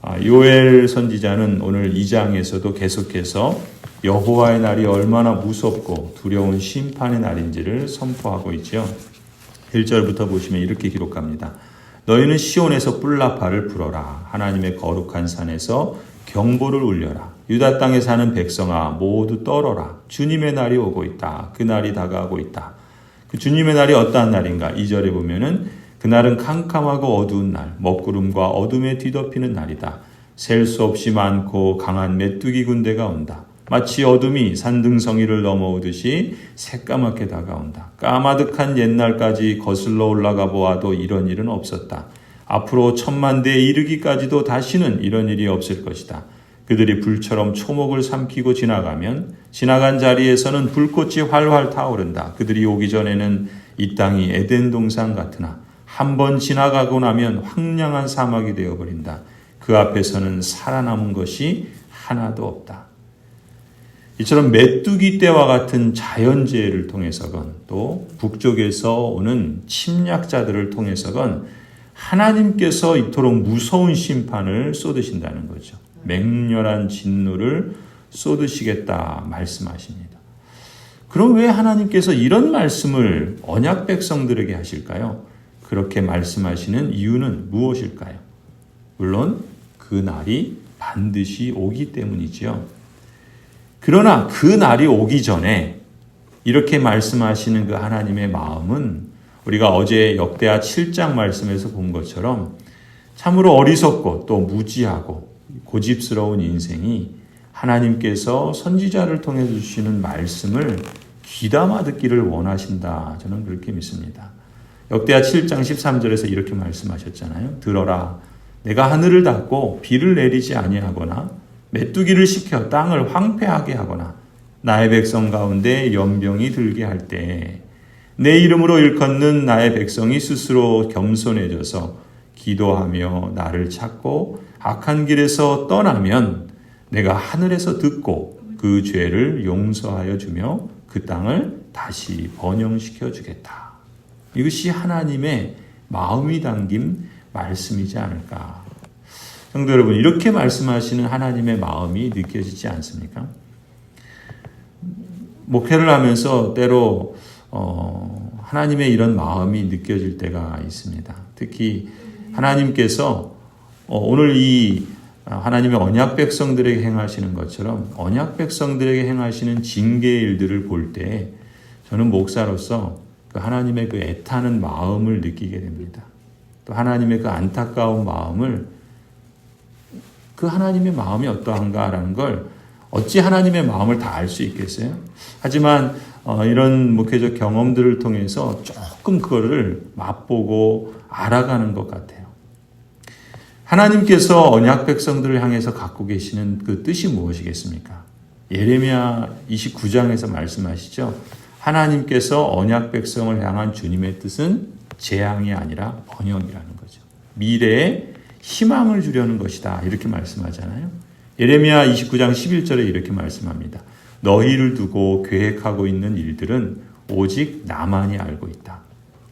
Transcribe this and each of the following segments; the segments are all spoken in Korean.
요엘 선지자는 오늘 2장에서도 계속해서 여호와의 날이 얼마나 무섭고 두려운 심판의 날인지를 선포하고 있죠. 1절부터 보시면 이렇게 기록합니다. 너희는 시온에서 뿔나파를 불어라. 하나님의 거룩한 산에서 경보를 울려라. 유다 땅에 사는 백성아 모두 떨어라. 주님의 날이 오고 있다. 그 날이 다가오고 있다. 그 주님의 날이 어떠한 날인가? 2절에 보면은 그날은 캄캄하고 어두운 날, 먹구름과 어둠에 뒤덮이는 날이다. 셀 수 없이 많고 강한 메뚜기 군대가 온다. 마치 어둠이 산등성이를 넘어오듯이 새까맣게 다가온다. 까마득한 옛날까지 거슬러 올라가 보아도 이런 일은 없었다. 앞으로 10,000,000대에 이르기까지도 다시는 이런 일이 없을 것이다. 그들이 불처럼 초목을 삼키고 지나가면 지나간 자리에서는 불꽃이 활활 타오른다. 그들이 오기 전에는 이 땅이 에덴 동산 같으나 한 번 지나가고 나면 황량한 사막이 되어버린다. 그 앞에서는 살아남은 것이 하나도 없다. 이처럼 메뚜기 떼와 같은 자연재해를 통해서건 또 북쪽에서 오는 침략자들을 통해서건 하나님께서 이토록 무서운 심판을 쏟으신다는 거죠. 맹렬한 진노를 쏟으시겠다 말씀하십니다. 그럼 왜 하나님께서 이런 말씀을 언약 백성들에게 하실까요? 그렇게 말씀하시는 이유는 무엇일까요? 물론 그 날이 반드시 오기 때문이지요. 그러나 그 날이 오기 전에 이렇게 말씀하시는 그 하나님의 마음은 우리가 어제 역대하 7장 말씀에서 본 것처럼 참으로 어리석고 또 무지하고 고집스러운 인생이 하나님께서 선지자를 통해 주시는 말씀을 귀담아 듣기를 원하신다. 저는 그렇게 믿습니다. 역대하 7장 13절에서 이렇게 말씀하셨잖아요. 들어라. 내가 하늘을 닫고 비를 내리지 아니하거나 메뚜기를 시켜 땅을 황폐하게 하거나 나의 백성 가운데 연병이 들게 할 때 내 이름으로 일컫는 나의 백성이 스스로 겸손해져서 기도하며 나를 찾고 악한 길에서 떠나면 내가 하늘에서 듣고 그 죄를 용서하여 주며 그 땅을 다시 번영시켜 주겠다. 이것이 하나님의 마음이 담긴 말씀이지 않을까. 성도 여러분, 이렇게 말씀하시는 하나님의 마음이 느껴지지 않습니까? 목회를 하면서 때로 하나님의 이런 마음이 느껴질 때가 있습니다. 특히 하나님께서 오늘 이 하나님의 언약 백성들에게 행하시는 것처럼 언약 백성들에게 행하시는 징계의 일들을 볼 때 저는 목사로서 그 하나님의 그 애타는 마음을 느끼게 됩니다. 또 하나님의 그 안타까운 마음을 그 하나님의 마음이 어떠한가라는 걸 어찌 하나님의 마음을 다 알 수 있겠어요? 하지만 이런 목회적 경험들을 통해서 조금 그거를 맛보고 알아가는 것 같아요. 하나님께서 언약 백성들을 향해서 갖고 계시는 그 뜻이 무엇이겠습니까? 예레미야 29장에서 말씀하시죠. 하나님께서 언약 백성을 향한 주님의 뜻은 재앙이 아니라 번영이라는 거죠. 미래에 희망을 주려는 것이다. 이렇게 말씀하잖아요. 예레미야 29장 11절에 이렇게 말씀합니다. 너희를 두고 계획하고 있는 일들은 오직 나만이 알고 있다.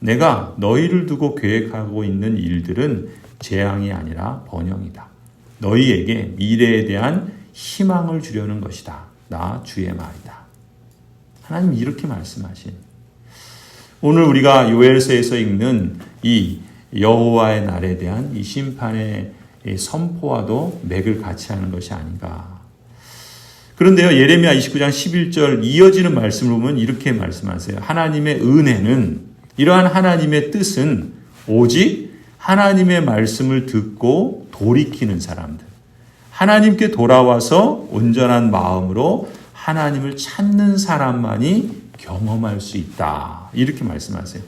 내가 너희를 두고 계획하고 있는 일들은 재앙이 아니라 번영이다. 너희에게 미래에 대한 희망을 주려는 것이다. 나 주의 말이다. 하나님 이렇게 말씀하신. 오늘 우리가 요엘서에서 읽는 이 여호와의 날에 대한 이 심판의 선포와도 맥을 같이 하는 것이 아닌가. 그런데요, 예레미야 29장 11절 이어지는 말씀을 보면 이렇게 말씀하세요. 하나님의 은혜는, 이러한 하나님의 뜻은 오직 하나님의 말씀을 듣고 돌이키는 사람들, 하나님께 돌아와서 온전한 마음으로 하나님을 찾는 사람만이 경험할 수 있다. 이렇게 말씀하세요.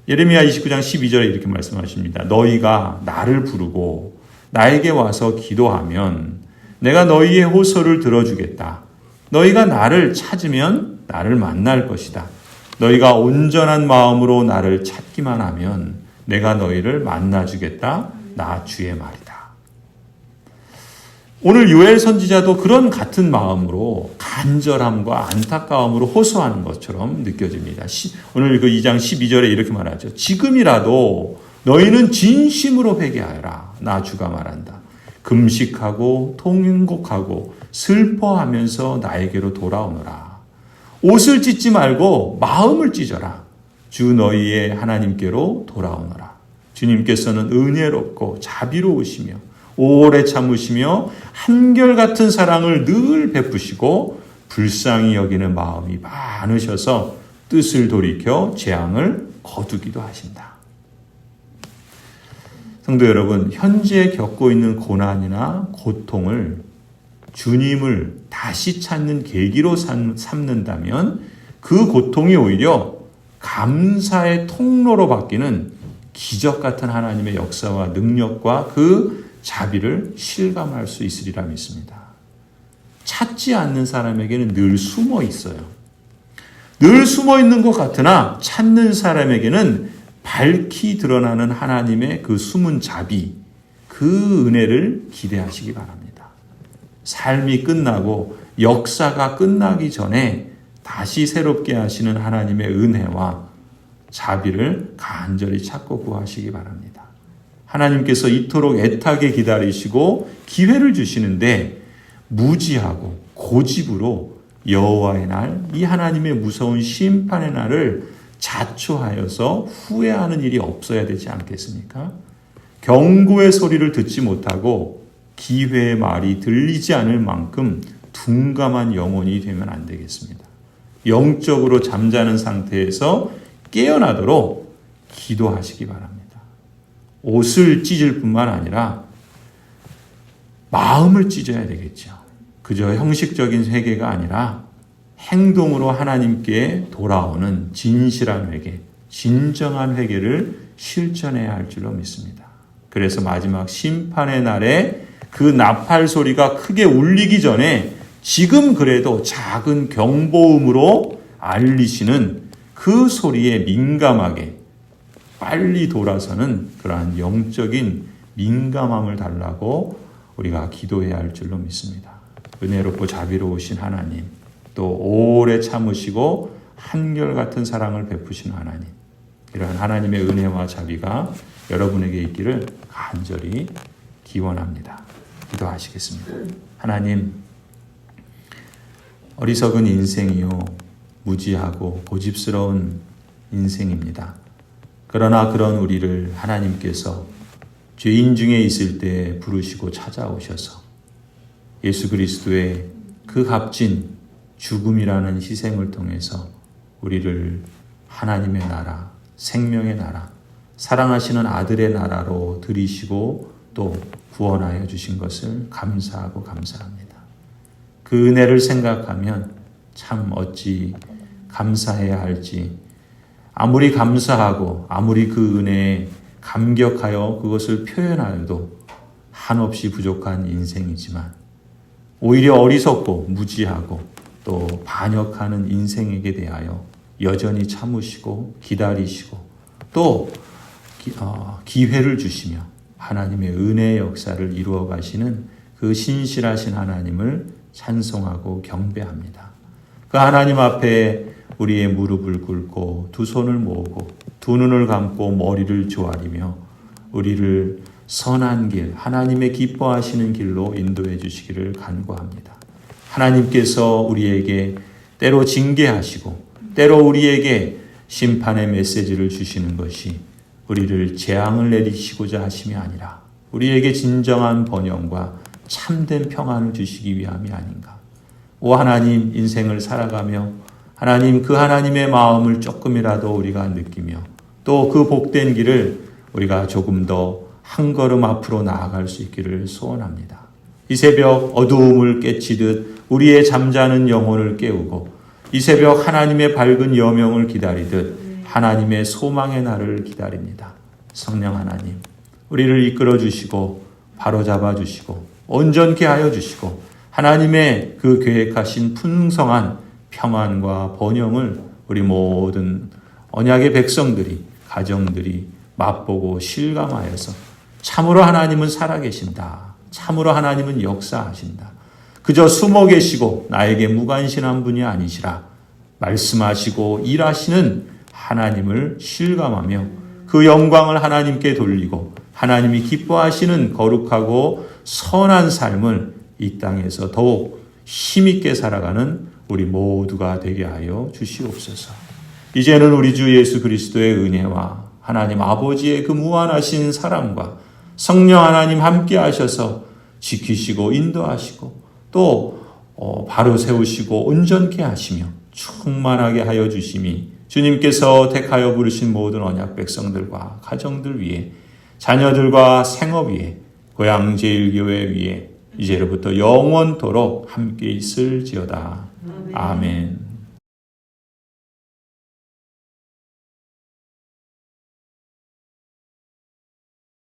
예레미야 29장 12절에 이렇게 말씀하십니다. 너희가 나를 부르고 나에게 와서 기도하면 내가 너희의 호소를 들어주겠다. 너희가 나를 찾으면 나를 만날 것이다. 너희가 온전한 마음으로 나를 찾기만 하면 내가 너희를 만나주겠다. 나 주의 말이다. 오늘 요엘 선지자도 그런 같은 마음으로 간절함과 안타까움으로 호소하는 것처럼 느껴집니다. 오늘 그 2장 12절에 이렇게 말하죠. 지금이라도 너희는 진심으로 회개하여라. 나 주가 말한다. 금식하고 통곡하고 슬퍼하면서 나에게로 돌아오너라. 옷을 찢지 말고 마음을 찢어라. 주 너희의 하나님께로 돌아오너라. 주님께서는 은혜롭고 자비로우시며 오래 참으시며 한결같은 사랑을 늘 베푸시고 불쌍히 여기는 마음이 많으셔서 뜻을 돌이켜 재앙을 거두기도 하신다. 성도 여러분, 현재 겪고 있는 고난이나 고통을 주님을 다시 찾는 계기로 삼는다면 그 고통이 오히려 감사의 통로로 바뀌는 기적 같은 하나님의 역사와 능력과 그 자비를 실감할 수 있으리라 믿습니다. 찾지 않는 사람에게는 늘 숨어 있어요. 늘 숨어 있는 것 같으나 찾는 사람에게는 밝히 드러나는 하나님의 그 숨은 자비, 그 은혜를 기대하시기 바랍니다. 삶이 끝나고 역사가 끝나기 전에 다시 새롭게 하시는 하나님의 은혜와 자비를 간절히 찾고 구하시기 바랍니다. 하나님께서 이토록 애타게 기다리시고 기회를 주시는데 무지하고 고집으로 여호와의 날, 이 하나님의 무서운 심판의 날을 자초하여서 후회하는 일이 없어야 되지 않겠습니까? 경고의 소리를 듣지 못하고 기회의 말이 들리지 않을 만큼 둔감한 영혼이 되면 안 되겠습니다. 영적으로 잠자는 상태에서 깨어나도록 기도하시기 바랍니다. 옷을 찢을 뿐만 아니라 마음을 찢어야 되겠죠. 그저 형식적인 회개가 아니라 행동으로 하나님께 돌아오는 진실한 회개, 진정한 회개를 실천해야 할 줄로 믿습니다. 그래서 마지막 심판의 날에 그 나팔 소리가 크게 울리기 전에 지금 그래도 작은 경보음으로 알리시는 그 소리에 민감하게 빨리 돌아서는 그러한 영적인 민감함을 달라고 우리가 기도해야 할 줄로 믿습니다. 은혜롭고 자비로우신 하나님, 또 오래 참으시고 한결같은 사랑을 베푸시는 하나님, 이러한 하나님의 은혜와 자비가 여러분에게 있기를 간절히 기원합니다. 기도하시겠습니다. 하나님, 어리석은 인생이요 무지하고 고집스러운 인생입니다. 그러나 그런 우리를 하나님께서 죄인 중에 있을 때 부르시고 찾아오셔서 예수 그리스도의 그 값진 죽음이라는 희생을 통해서 우리를 하나님의 나라, 생명의 나라, 사랑하시는 아들의 나라로 들이시고 또 구원하여 주신 것을 감사하고 감사합니다. 그 은혜를 생각하면 참 어찌 감사해야 할지, 아무리 감사하고 아무리 그 은혜에 감격하여 그것을 표현하여도 한없이 부족한 인생이지만 오히려 어리석고 무지하고 또 반역하는 인생에게 대하여 여전히 참으시고 기다리시고 또 기회를 주시며 하나님의 은혜의 역사를 이루어 가시는 그 신실하신 하나님을 찬송하고 경배합니다. 그 하나님 앞에 우리의 무릎을 꿇고 두 손을 모으고 두 눈을 감고 머리를 조아리며 우리를 선한 길, 하나님의 기뻐하시는 길로 인도해 주시기를 간구합니다. 하나님께서 우리에게 때로 징계하시고 때로 우리에게 심판의 메시지를 주시는 것이 우리를 재앙을 내리시고자 하심이 아니라 우리에게 진정한 번영과 참된 평안을 주시기 위함이 아닌가. 오 하나님, 인생을 살아가며 하나님, 그 하나님의 마음을 조금이라도 우리가 느끼며 또 그 복된 길을 우리가 조금 더 한 걸음 앞으로 나아갈 수 있기를 소원합니다. 이 새벽 어두움을 깨치듯 우리의 잠자는 영혼을 깨우고 이 새벽 하나님의 밝은 여명을 기다리듯 하나님의 소망의 날을 기다립니다. 성령 하나님, 우리를 이끌어 주시고 바로잡아 주시고 온전케 하여 주시고 하나님의 그 계획하신 풍성한 평안과 번영을 우리 모든 언약의 백성들이, 가정들이 맛보고 실감하여서 참으로 하나님은 살아계신다. 참으로 하나님은 역사하신다. 그저 숨어 계시고 나에게 무관심한 분이 아니시라. 말씀하시고 일하시는 하나님을 실감하며 그 영광을 하나님께 돌리고 하나님이 기뻐하시는 거룩하고 선한 삶을 이 땅에서 더욱 힘있게 살아가는 우리 모두가 되게 하여 주시옵소서. 이제는 우리 주 예수 그리스도의 은혜와 하나님 아버지의 그 무한하신 사랑과 성령 하나님 함께 하셔서 지키시고 인도하시고 또 바로 세우시고 온전케 하시며 충만하게 하여 주심이 주님께서 택하여 부르신 모든 언약 백성들과 가정들 위에 자녀들과 생업 위에 고향 제일교회 위에 이제로부터 영원토록 함께 있을지어다. 아멘.